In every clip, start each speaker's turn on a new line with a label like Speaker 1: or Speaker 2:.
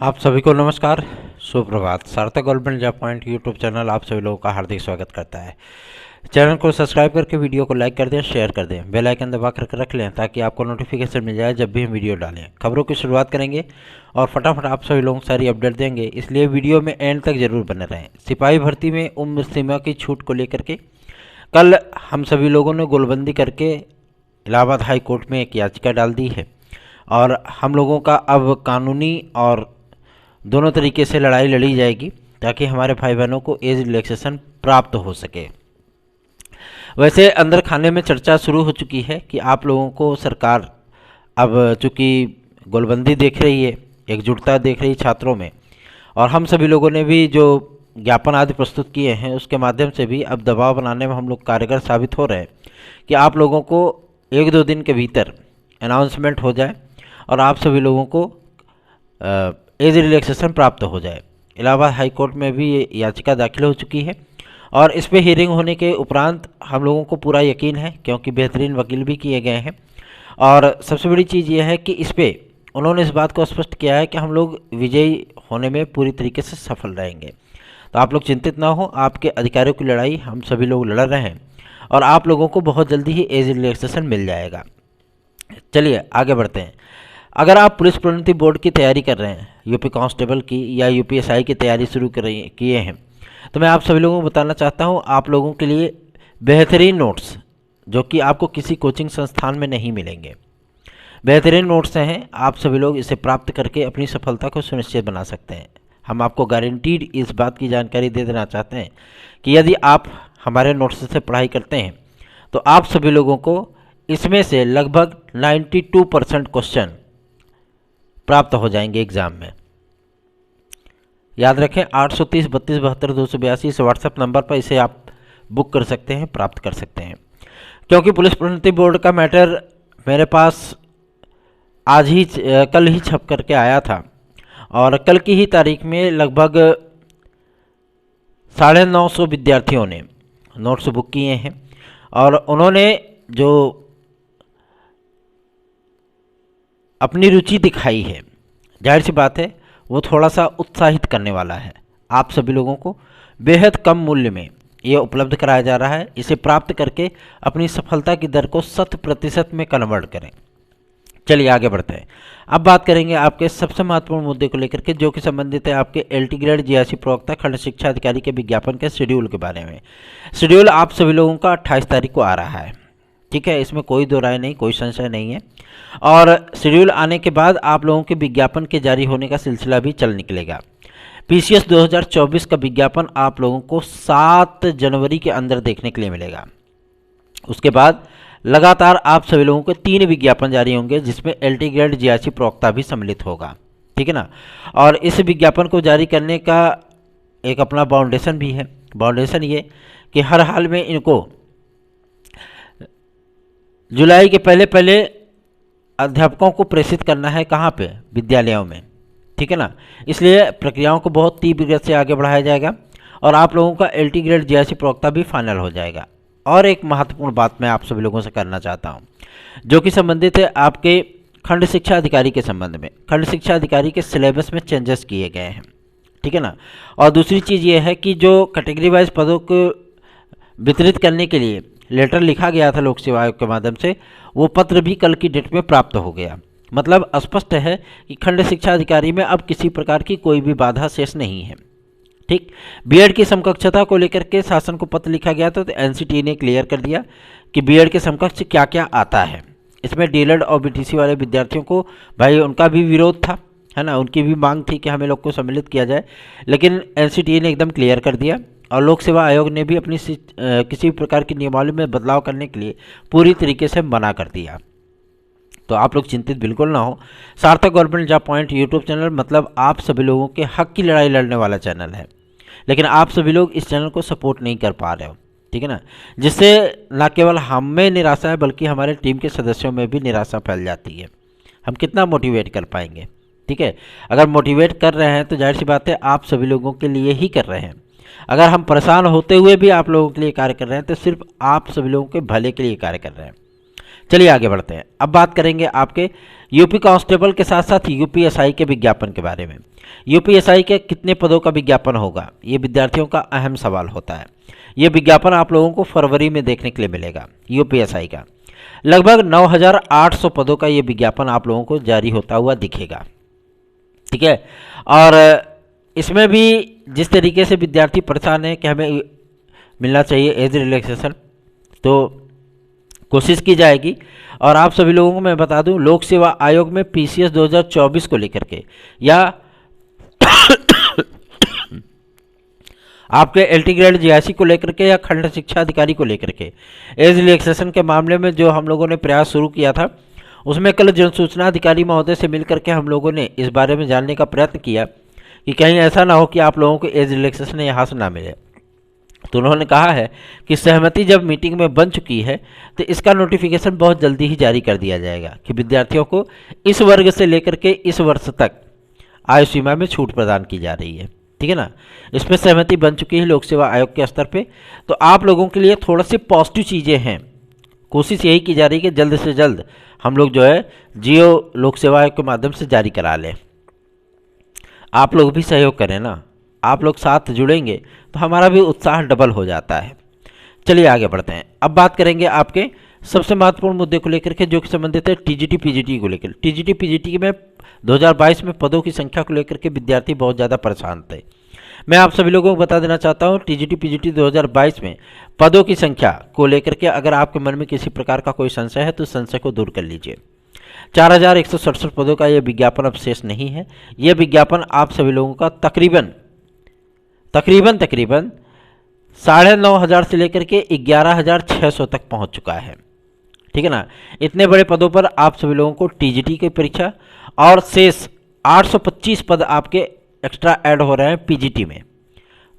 Speaker 1: आप सभी को नमस्कार, सुप्रभात। सार्थक government job point YouTube channel आप सभी लोगों का हार्दिक स्वागत करता है। चैनल को सब्सक्राइब करके वीडियो को लाइक कर दें, शेयर कर दें, बेल आइकन दबा करके रख लें ताकि आपको नोटिफिकेशन मिल जाए जब भी हम वीडियो डालें। खबरों की शुरुआत करेंगे और फटाफट आप सभी लोगों को सारी अपडेट देंगे, इसलिए वीडियो में एंड तक जरूर बने रहें। सिपाही भर्ती में उम्र सीमा की छूट को लेकर के कल हम सभी लोगों ने गोलबंदी करके इलाहाबाद हाई कोर्ट में एक याचिका डाल दी है और हम लोगों का अब कानूनी और दोनों तरीके से लड़ाई लड़ी जाएगी ताकि हमारे भाई बहनों को एज रिलैक्सेशन प्राप्त हो सके। वैसे अंदर खाने में चर्चा शुरू हो चुकी है कि आप लोगों को सरकार अब चूँकि गोलबंदी देख रही है, एकजुटता देख रही छात्रों में, और हम सभी लोगों ने भी जो ज्ञापन आदि प्रस्तुत किए हैं उसके माध्यम से भी अब दबाव बनाने में हम लोग कारगर साबित हो रहे हैं कि आप लोगों को 1-2 दिन के भीतर अनाउंसमेंट हो जाए और आप सभी लोगों को एज रिलैक्सेशन प्राप्त हो जाए। इलाहाबाद हाई कोर्ट में भी ये याचिका दाखिल हो चुकी है और इस पे हियरिंग होने के उपरांत हम लोगों को पूरा यकीन है, क्योंकि बेहतरीन वकील भी किए गए हैं। और सबसे बड़ी चीज़ ये है कि इस पे उन्होंने इस बात को स्पष्ट किया है कि हम लोग विजयी होने में पूरी तरीके से सफल रहेंगे। तो आप लोग चिंतित ना हो, आपके अधिकारों की लड़ाई हम सभी लोग लड़ रहे हैं और आप लोगों को बहुत जल्दी ही एज रिलैक्सेशन मिल जाएगा। चलिए आगे बढ़ते हैं। अगर आप पुलिस प्रोन्नति बोर्ड की तैयारी कर रहे हैं, यूपी कांस्टेबल की या यूपीएसआई की तैयारी शुरू किए हैं, तो मैं आप सभी लोगों को बताना चाहता हूं आप लोगों के लिए बेहतरीन नोट्स जो कि आपको किसी कोचिंग संस्थान में नहीं मिलेंगे। बेहतरीन नोट्स हैं, आप सभी लोग इसे प्राप्त करके अपनी सफलता को सुनिश्चित बना सकते हैं। हम आपको गारंटीड इस बात की जानकारी दे देना चाहते हैं कि यदि आप हमारे नोट्स से पढ़ाई करते हैं तो आप सभी लोगों को इसमें से लगभग 92% क्वेश्चन प्राप्त हो जाएंगे एग्ज़ाम में। याद रखें 830 32 72 282 इस व्हाट्सएप नंबर पर इसे आप बुक कर सकते हैं, प्राप्त कर सकते हैं। क्योंकि पुलिस प्रोन्नति बोर्ड का मैटर मेरे पास कल ही छप करके आया था और कल की ही तारीख में लगभग 950 विद्यार्थियों ने नोट्स बुक किए हैं और उन्होंने जो अपनी रुचि दिखाई है, जाहिर सी बात है वो थोड़ा सा उत्साहित करने वाला है। आप सभी लोगों को बेहद कम मूल्य में ये उपलब्ध कराया जा रहा है। इसे प्राप्त करके अपनी सफलता की दर को 100% में कन्वर्ट करें। चलिए आगे बढ़ते हैं। अब बात करेंगे आपके सबसे महत्वपूर्ण मुद्दे को लेकर के, जो कि संबंधित है आपके एलटी ग्रेड जीआईसी प्रवक्ता खंड शिक्षा अधिकारी के विज्ञापन के शेड्यूल के बारे में। शेड्यूल आप सभी लोगों का 28 तारीख को आ रहा है, ठीक है, इसमें कोई दो राय नहीं, कोई संशय नहीं है। और शेड्यूल आने के बाद आप लोगों के विज्ञापन के जारी होने का सिलसिला भी चल निकलेगा। पीसीएस 2024 का विज्ञापन आप लोगों को 7 जनवरी के अंदर देखने के लिए मिलेगा। उसके बाद लगातार आप सभी लोगों को 3 विज्ञापन जारी होंगे जिसमें एलटी ग्रेड जीआईसी प्रवक्ता भी सम्मिलित होगा, ठीक है ना। और इस विज्ञापन को जारी करने का एक अपना बाउंडेशन भी है। बाउंडेशन ये कि हर हाल में इनको जुलाई के पहले अध्यापकों को प्रेषित करना है, कहाँ पे, विद्यालयों में, ठीक है ना। इसलिए प्रक्रियाओं को बहुत तीव्र गति से आगे बढ़ाया जाएगा और आप लोगों का एलटी ग्रेड जीआईसी प्रवक्ता भी फाइनल हो जाएगा। और एक महत्वपूर्ण बात मैं आप सभी लोगों से करना चाहता हूँ जो कि संबंधित है आपके खंड शिक्षा अधिकारी के संबंध में। खंड शिक्षा अधिकारी के सिलेबस में चेंजेस किए गए हैं, ठीक है ना। और दूसरी चीज़ ये है कि जो कैटेगरी वाइज पदों को वितरित करने के लिए लेटर लिखा गया था लोक सेवा आयोग के माध्यम से, वो पत्र भी कल की डेट में प्राप्त हो गया। मतलब स्पष्ट है कि खंड शिक्षा अधिकारी में अब किसी प्रकार की कोई भी बाधा शेष नहीं है, ठीक। बीएड की समकक्षता को लेकर के शासन को पत्र लिखा गया था, तो एनसीटी ने क्लियर कर दिया कि बीएड के समकक्ष क्या क्या आता है। इसमें डीएलएड और बीटीसी वाले विद्यार्थियों को भाई उनका भी विरोध था, है ना, उनकी भी मांग थी कि हमें लोग को सम्मिलित किया जाए, लेकिन एनसीटी ने एकदम क्लियर कर दिया और लोक सेवा आयोग ने भी अपनी किसी प्रकार की नियमावली में बदलाव करने के लिए पूरी तरीके से मना कर दिया। तो आप लोग चिंतित बिल्कुल ना हो। सार्थक government job point YouTube channel मतलब आप सभी लोगों के हक की लड़ाई लड़ने वाला चैनल है, लेकिन आप सभी लोग इस चैनल को सपोर्ट नहीं कर पा रहे हो, ठीक है ना, जिससे न केवल हमें निराशा है बल्कि हमारे टीम के सदस्यों में भी निराशा फैल जाती है। हम कितना मोटिवेट कर पाएंगे, ठीक है। अगर मोटिवेट कर रहे हैं तो जाहिर सी बात है आप सभी लोगों के लिए ही कर रहे हैं। अगर हम परेशान होते हुए भी आप लोगों के लिए कार्य कर रहे हैं तो सिर्फ आप सभी लोगों के भले के लिए कार्य कर रहे हैं। चलिए आगे बढ़ते हैं। अब बात करेंगे आपके यूपी कांस्टेबल के साथ साथ यूपीएसआई के विज्ञापन के बारे में। यूपीएसआई के कितने पदों का विज्ञापन होगा, ये विद्यार्थियों का अहम सवाल होता है। ये विज्ञापन आप लोगों को फरवरी में देखने के लिए मिलेगा। यूपीएसआई का लगभग 9,800 पदों का ये विज्ञापन आप लोगों को जारी होता हुआ दिखेगा। ठीक है, और इसमें भी जिस तरीके से विद्यार्थी परेशान है कि हमें मिलना चाहिए एज रिलैक्सेशन, तो कोशिश की जाएगी। और आप सभी लोगों को मैं बता दूं, लोक सेवा आयोग में पीसीएस 2024 को लेकर के या आपके एलटी ग्रेड जीआईसी को लेकर के या खंड शिक्षा अधिकारी को लेकर के एज रिलैक्सेशन के मामले में जो हम लोगों ने प्रयास शुरू किया था, उसमें कल जनसूचना अधिकारी महोदय से मिलकर के हम लोगों ने इस बारे में जानने का प्रयत्न किया कि कहीं ऐसा ना हो कि आप लोगों को एज रिलैक्सेशन यहाँ से ना मिले। तो उन्होंने कहा है कि सहमति जब मीटिंग में बन चुकी है तो इसका नोटिफिकेशन बहुत जल्दी ही जारी कर दिया जाएगा कि विद्यार्थियों को इस वर्ग से लेकर के इस वर्ष तक आयु सीमा में छूट प्रदान की जा रही है। ठीक है ना, इसमें सहमति बन चुकी है लोक सेवा आयोग के स्तर पे। तो आप लोगों के लिए थोड़ा सी पॉजिटिव चीज़ें हैं। कोशिश यही की जा रही है कि जल्द से जल्द हम लोग जो है जियो लोक सेवा आयोग के माध्यम से जारी करा लें। आप लोग भी सहयोग करें ना, आप लोग साथ जुड़ेंगे तो हमारा भी उत्साह डबल हो जाता है। चलिए आगे बढ़ते हैं। अब बात करेंगे आपके सबसे महत्वपूर्ण मुद्दे को लेकर के जो कि संबंधित है टीजीटी पीजीटी को लेकर। टीजीटी पीजीटी में 2022 में पदों की संख्या को लेकर के विद्यार्थी बहुत ज़्यादा परेशान थे। मैं आप सभी लोगों को बता देना चाहता हूँ, टीजीटी पीजीटी 2022 में पदों की संख्या को लेकर के अगर आपके मन में किसी प्रकार का कोई संशय है तो संशय को दूर कर लीजिए। 4,167 पदों का यह विज्ञापन अब शेष नहीं है। यह विज्ञापन आप सभी लोगों का तकरीबन 9,500 से लेकर के 11,600 तक पहुंच चुका है। ठीक है ना, इतने बड़े पदों पर आप सभी लोगों को टीजीटी की परीक्षा और शेष 825 पद आपके एक्स्ट्रा ऐड हो रहे हैं पीजीटी में।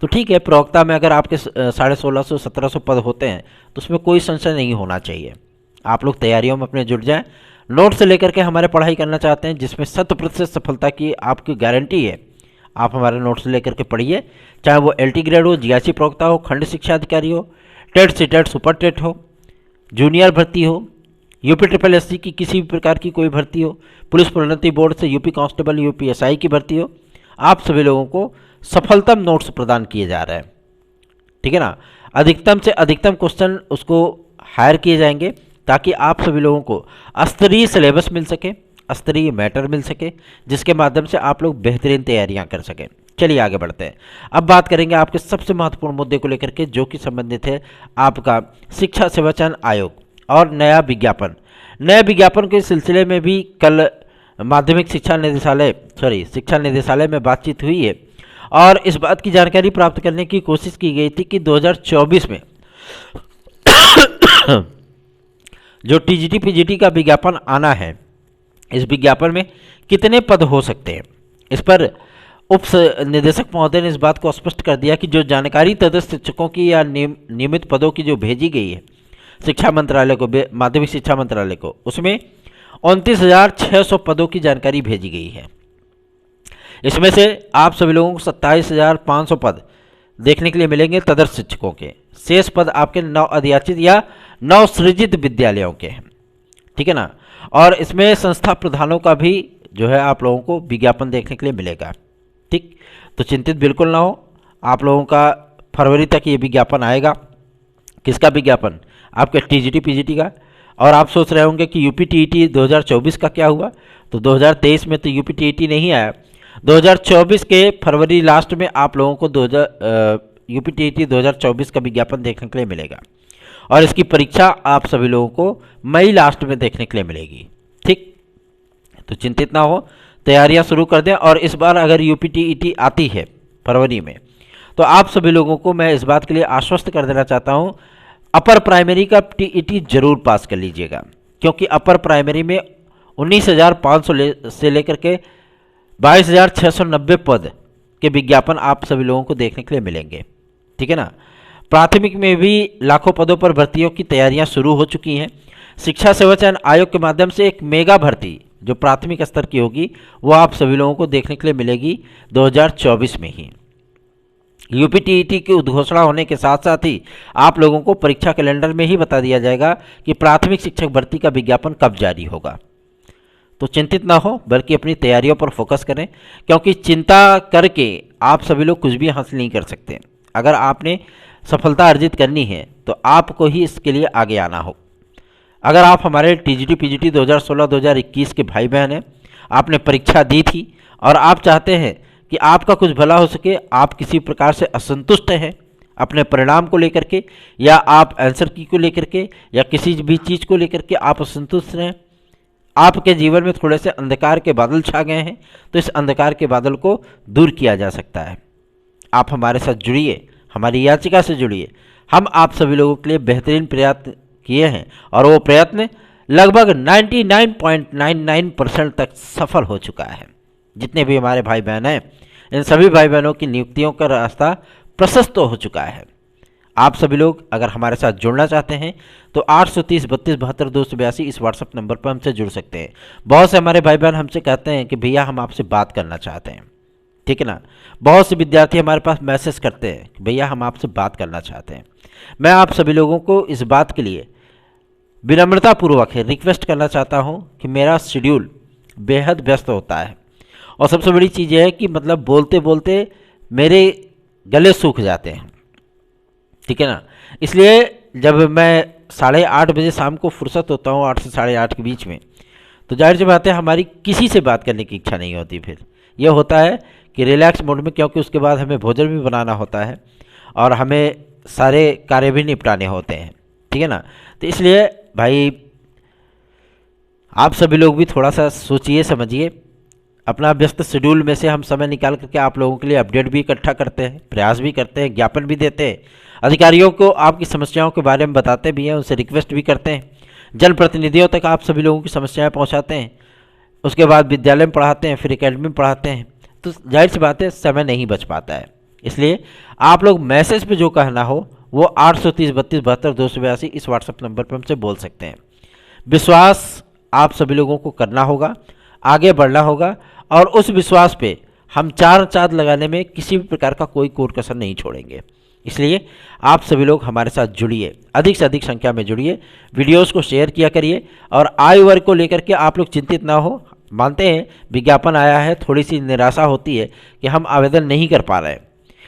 Speaker 1: तो ठीक है, प्रवक्ता में अगर आपके 1650-1700 पद होते हैं तो उसमें कोई संशय नहीं होना चाहिए। आप लोग तैयारियों में अपने जुट जाएं। नोट से लेकर के हमारे पढ़ाई करना चाहते हैं जिसमें 100% सफलता की आपकी गारंटी है, आप हमारे नोट्स लेकर के पढ़िए। चाहे वो एलटी ग्रेड हो, जीआईसी प्रवक्ता हो, खंड शिक्षा अधिकारी हो, टेट सीटेट सुपर टेट हो, जूनियर भर्ती हो, यूपी ट्रिपल एससी की किसी भी प्रकार की कोई भर्ती हो, पुलिस प्रोन्नति बोर्ड से यूपी कांस्टेबल यूपीएसआई की भर्ती हो, आप सभी लोगों को सफलतम नोट्स प्रदान किए जा रहे हैं। ठीक है ना, अधिकतम से अधिकतम क्वेश्चन उसको हायर किए जाएंगे ताकि आप सभी लोगों को स्तरीय सिलेबस मिल सके, स्तरीय मैटर मिल सके, जिसके माध्यम से आप लोग बेहतरीन तैयारियां कर सकें। चलिए आगे बढ़ते हैं। अब बात करेंगे आपके सबसे महत्वपूर्ण मुद्दे को लेकर के जो कि संबंधित है आपका शिक्षा सेवा चयन आयोग और नया विज्ञापन। नए विज्ञापन के सिलसिले में भी कल माध्यमिक शिक्षा निदेशालय में बातचीत हुई है और इस बात की जानकारी प्राप्त करने की कोशिश की गई थी कि 2024 में जो टीजीटी पीजीटी का विज्ञापन आना है, इस विज्ञापन में कितने पद हो सकते हैं। इस पर उप निदेशक महोदय ने इस बात को स्पष्ट कर दिया कि जो जानकारी तदस्थ शिक्षकों की या नियमित पदों की जो भेजी गई है शिक्षा मंत्रालय को, माध्यमिक शिक्षा मंत्रालय को, उसमें 29,600 पदों की जानकारी भेजी गई है। इसमें से आप सभी लोगों को 27,500 पद देखने के लिए मिलेंगे तदस्थ शिक्षकों के। शेष पद आपके नव अधियाचित या नव सृजित विद्यालयों के हैं। ठीक है ना, और इसमें संस्था प्रधानों का भी जो है आप लोगों को विज्ञापन देखने के लिए मिलेगा। ठीक, तो चिंतित बिल्कुल ना हो, आप लोगों का फरवरी तक ये विज्ञापन आएगा। किसका विज्ञापन? आपके टीजीटी पीजीटी का। और आप सोच रहे होंगे कि यूपी टीईटी 2024 का क्या हुआ? तो 2023 में तो यूपी टीईटी नहीं आया। 2024 के फरवरी लास्ट में आप लोगों को यूपी टीईटी 2024 का विज्ञापन देखने के लिए मिलेगा और इसकी परीक्षा आप सभी लोगों को मई लास्ट में देखने के लिए मिलेगी। ठीक, तो चिंतित ना हो, तैयारियां शुरू कर दें। और इस बार अगर यूपी टीईटी आती है फरवरी में तो आप सभी लोगों को मैं इस बात के लिए आश्वस्त कर देना चाहता हूं, अपर प्राइमरी का टीईटी जरूर पास कर लीजिएगा, क्योंकि अपर प्राइमरी में 19,500 से लेकर के 22,690 पद के विज्ञापन आप सभी लोगों को देखने के लिए मिलेंगे। ठीक है ना, प्राथमिक में भी लाखों पदों पर भर्तियों की तैयारियां शुरू हो चुकी हैं। शिक्षा सेवा चयन आयोग के माध्यम से एक मेगा भर्ती जो प्राथमिक स्तर की होगी वो आप सभी लोगों को देखने के लिए मिलेगी 2024 में ही। यूपीटीईटी की उद्घोषणा होने के साथ साथ ही आप लोगों को परीक्षा कैलेंडर में ही बता दिया जाएगा कि प्राथमिक शिक्षक भर्ती का विज्ञापन कब जारी होगा। तो चिंतित ना हो, बल्कि अपनी तैयारियों पर फोकस करें, क्योंकि चिंता करके आप सभी लोग कुछ भी हासिल नहीं कर सकते। अगर आपने सफलता अर्जित करनी है तो आपको ही इसके लिए आगे आना हो। अगर आप हमारे टीजीटी पीजीटी 2016-2021 के भाई बहन हैं, आपने परीक्षा दी थी और आप चाहते हैं कि आपका कुछ भला हो सके, आप किसी प्रकार से असंतुष्ट हैं अपने परिणाम को लेकर के, या आप आंसर की को लेकर के, या किसी भी चीज़ को लेकर के आप असंतुष्ट हैं, आपके जीवन में थोड़े से अंधकार के बादल छा गए हैं, तो इस अंधकार के बादल को दूर किया जा सकता है। आप हमारे साथ जुड़िए, हमारी याचिका से जुड़िए। हम आप सभी लोगों के लिए बेहतरीन प्रयत्न किए हैं और वो प्रयत्न लगभग 99.99% तक सफल हो चुका है। जितने भी हमारे भाई बहन हैं, इन सभी भाई बहनों की नियुक्तियों का रास्ता प्रशस्त हो चुका है। आप सभी लोग अगर हमारे साथ जुड़ना चाहते हैं तो 830 32 72 282 इस व्हाट्सएप नंबर पर हमसे जुड़ सकते हैं। बहुत से हमारे भाई बहन हमसे कहते हैं कि भैया हम आपसे बात करना चाहते हैं, ठीक है ना। बहुत से विद्यार्थी हमारे पास मैसेज करते हैं कि भैया हम आपसे बात करना चाहते हैं। मैं आप सभी लोगों को इस बात के लिए विनम्रतापूर्वक रिक्वेस्ट करना चाहता हूं कि मेरा शेड्यूल बेहद व्यस्त होता है, और सबसे बड़ी चीज़ यह है कि मतलब बोलते बोलते मेरे गले सूख जाते हैं, ठीक है ना। इसलिए जब मैं 8:30 बजे शाम को फुर्सत होता हूँ, 8 से 8:30 के बीच में, तो जाहिर सी बात है हमारी किसी से बात करने की इच्छा नहीं होती। फिर यह होता है कि रिलैक्स मोड में, क्योंकि उसके बाद हमें भोजन भी बनाना होता है और हमें सारे कार्य भी निपटाने होते हैं, ठीक है ना। तो इसलिए भाई आप सभी लोग भी थोड़ा सा सोचिए समझिए। अपना व्यस्त शेड्यूल में से हम समय निकाल करके आप लोगों के लिए अपडेट भी इकट्ठा करते हैं, प्रयास भी करते हैं, ज्ञापन भी देते हैं, अधिकारियों को आपकी समस्याओं के बारे में बताते भी हैं, उनसे रिक्वेस्ट भी करते हैं, जनप्रतिनिधियों तक आप सभी लोगों की समस्याएं पहुंचाते हैं, उसके बाद विद्यालय में पढ़ाते हैं, फिर एकेडमी में पढ़ाते हैं। तो जाहिर सी बात है समय नहीं बच पाता है। इसलिए आप लोग मैसेज पे जो कहना हो वो 830 32 72 282 इस व्हाट्सएप नंबर पर हमसे बोल सकते हैं। विश्वास आप सभी लोगों को करना होगा, आगे बढ़ना होगा, और उस विश्वास पे हम चार चांद लगाने में किसी भी प्रकार का कोई कोर कसर नहीं छोड़ेंगे। इसलिए आप सभी लोग हमारे साथ जुड़िए, अधिक से अधिक संख्या में जुड़िए, वीडियोस को शेयर किया करिए, और आयु वर्ग को लेकर के आप लोग चिंतित ना हो। मानते हैं विज्ञापन आया है, थोड़ी सी निराशा होती है कि हम आवेदन नहीं कर पा रहे हैं,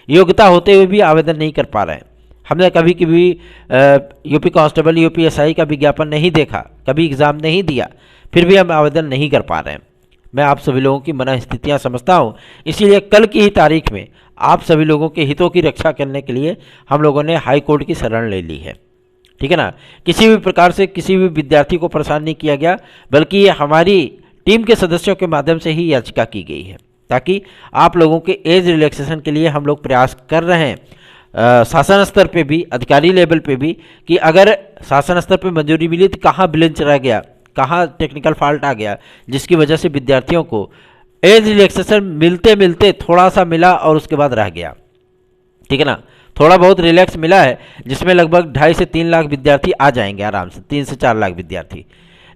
Speaker 1: योग्यता होते हुए भी आवेदन नहीं कर पा रहे हैं। हमने कभी कभी यूपी कांस्टेबल यूपीएसआई का विज्ञापन नहीं देखा, कभी एग्ज़ाम नहीं दिया, फिर भी हम आवेदन नहीं कर पा रहे हैं। मैं आप सभी लोगों की मनस्थितियाँ समझता हूँ, इसीलिए कल की ही तारीख में आप सभी लोगों के हितों की रक्षा करने के लिए हम लोगों ने हाई कोर्ट की शरण ले ली है, ठीक है ना। किसी भी प्रकार से किसी भी विद्यार्थी को परेशान नहीं किया गया, बल्कि ये हमारी टीम के सदस्यों के माध्यम से ही याचिका की गई है, ताकि आप लोगों के एज रिलैक्सेशन के लिए हम लोग प्रयास कर रहे हैं शासन स्तर पे भी, अधिकारी लेवल पे भी, कि अगर शासन स्तर पे मंजूरी मिली तो कहाँ विलंब रह गया, कहाँ टेक्निकल फॉल्ट आ गया, जिसकी वजह से विद्यार्थियों को एज रिलैक्सेशन मिलते मिलते थोड़ा सा मिला और उसके बाद रह गया, ठीक है ना। थोड़ा बहुत रिलैक्स मिला है, जिसमें लगभग 2.5 से 3 लाख विद्यार्थी आ जाएंगे आराम से, 3 से 4 लाख विद्यार्थी।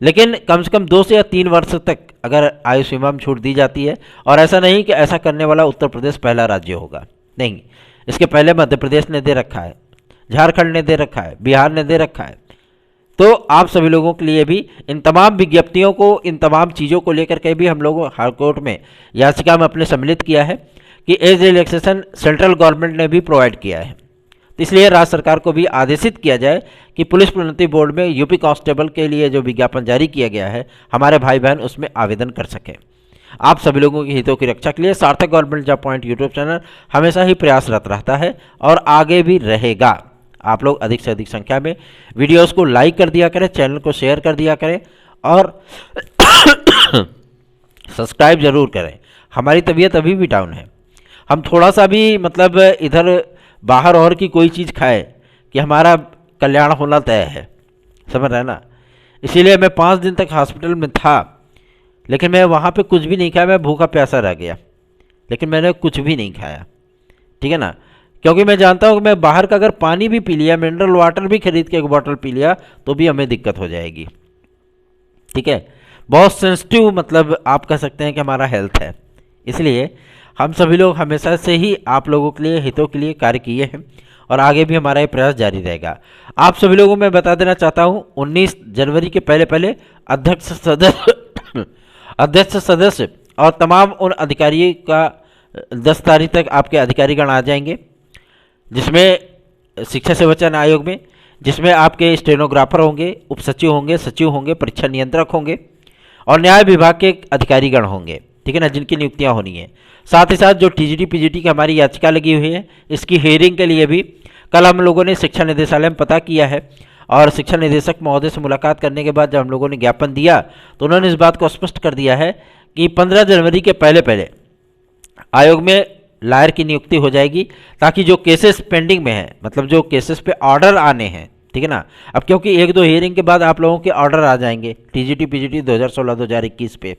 Speaker 1: लेकिन कम से कम 2 से या 3 वर्ष तक अगर आयु सीमा में छूट दी जाती है, और ऐसा नहीं कि ऐसा करने वाला उत्तर प्रदेश पहला राज्य होगा, नहीं, इसके पहले मध्य प्रदेश ने दे रखा है, झारखंड ने दे रखा है, बिहार ने दे रखा है। तो आप सभी लोगों के लिए भी इन तमाम विज्ञप्तियों को, इन तमाम चीज़ों को लेकर के भी हम लोगों हाई कोर्ट में याचिका में अपने सम्मिलित किया है कि एज रिलैक्सेशन सेंट्रल गवर्नमेंट ने भी प्रोवाइड किया है। तो इसलिए राज्य सरकार को भी आदेशित किया जाए कि पुलिस प्रोन्नति बोर्ड में यूपी कांस्टेबल के लिए जो विज्ञापन जारी किया गया है, हमारे भाई बहन उसमें आवेदन कर सकें। आप सभी लोगों के हितों की रक्षा के लिए सार्थक government job point YouTube channel हमेशा ही प्रयासरत रहता है और आगे भी रहेगा। आप लोग अधिक से अधिक संख्या में वीडियोस को लाइक कर दिया करें, चैनल को शेयर कर दिया करें, और सब्सक्राइब जरूर करें। हमारी तबीयत अभी भी डाउन है, हम थोड़ा सा भी मतलब इधर बाहर और की कोई चीज़ खाए कि हमारा कल्याण होना तय है, समझ रहे ना। इसीलिए मैं 5 दिन तक हॉस्पिटल में था, लेकिन मैं वहाँ पे कुछ भी नहीं खाया, मैं भूखा प्यासा रह गया, लेकिन मैंने कुछ भी नहीं खाया, ठीक है ना। क्योंकि मैं जानता हूँ कि मैं बाहर का अगर पानी भी पी लिया, मिनरल वाटर भी खरीद के एक बॉटल पी लिया, तो भी हमें दिक्कत हो जाएगी, ठीक है। बहुत सेंसिटिव मतलब आप कह सकते हैं कि हमारा हेल्थ है। इसलिए हम सभी लोग हमेशा से ही आप लोगों के लिए, हितों के लिए कार्य किए हैं और आगे भी हमारा ये प्रयास जारी रहेगा। आप सभी लोगों में बता देना चाहता हूँ 19 जनवरी के पहले पहले अध्यक्ष सदस्य और तमाम उन अधिकारियों का 10 तारीख तक आपके अधिकारीगण आ जाएंगे, जिसमें शिक्षा सेवा चयन आयोग में, जिसमें आपके स्टेनोग्राफर होंगे, उप सचिव होंगे, सचिव होंगे, परीक्षा नियंत्रक होंगे और न्याय विभाग के अधिकारीगण होंगे, ठीक है ना, जिनकी नियुक्तियां होनी है। साथ ही साथ जो टीजीटी पीजीटी की हमारी याचिका लगी हुई है, इसकी हियरिंग के लिए भी कल हम लोगों ने शिक्षा निदेशालय में पता किया है और शिक्षा निदेशक महोदय से मुलाकात करने के बाद जब हम लोगों ने ज्ञापन दिया तो उन्होंने इस बात को स्पष्ट कर दिया है कि 15 जनवरी के पहले पहले आयोग में लायर की नियुक्ति हो जाएगी, ताकि जो केसेस पेंडिंग में है, मतलब जो केसेस पे ऑर्डर आने हैं, ठीक है ना, अब क्योंकि 1-2 हियरिंग के बाद आप लोगों के ऑर्डर आ जाएंगे टीजीटी पीजीटी 2016-2021 पे,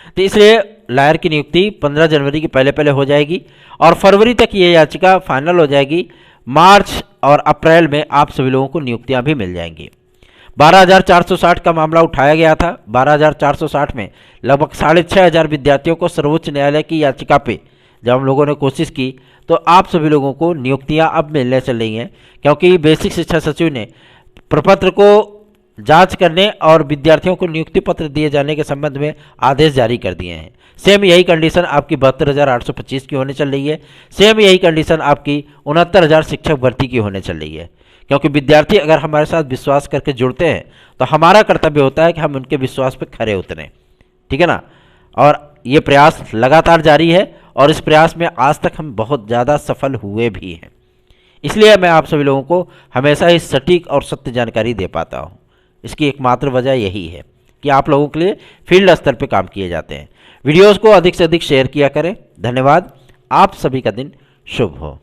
Speaker 1: तो इसलिए लायर की नियुक्ति 15 जनवरी के पहले पहले हो जाएगी और फरवरी तक ये याचिका फाइनल हो जाएगी। मार्च और अप्रैल में आप सभी लोगों को नियुक्तियां भी मिल जाएंगी। 12,460 का मामला उठाया गया था। 12,460 में लगभग 6,500 विद्यार्थियों को सर्वोच्च न्यायालय की याचिका पे जब हम लोगों ने कोशिश की तो आप सभी लोगों को नियुक्तियां अब मिलने चल रही हैं, क्योंकि बेसिक शिक्षा सचिव ने प्रपत्र को जांच करने और विद्यार्थियों को नियुक्ति पत्र दिए जाने के संबंध में आदेश जारी कर दिए हैं। सेम यही कंडीशन आपकी 72,825 की होने चल रही है। सेम यही कंडीशन आपकी 69,000 शिक्षक भर्ती की होने चल रही है, क्योंकि विद्यार्थी अगर हमारे साथ विश्वास करके जुड़ते हैं तो हमारा कर्तव्य होता है कि हम उनके विश्वास पर खरे उतरें, ठीक है ना। और ये प्रयास लगातार जारी है और इस प्रयास में आज तक हम बहुत ज़्यादा सफल हुए भी हैं। इसलिए मैं आप सभी लोगों को हमेशा ही सटीक और सत्य जानकारी दे पाता हूँ। इसकी एकमात्र वजह यही है कि आप लोगों के लिए फील्ड स्तर पर काम किए जाते हैं। वीडियोस को अधिक से अधिक शेयर किया करें। धन्यवाद। आप सभी का दिन शुभ हो।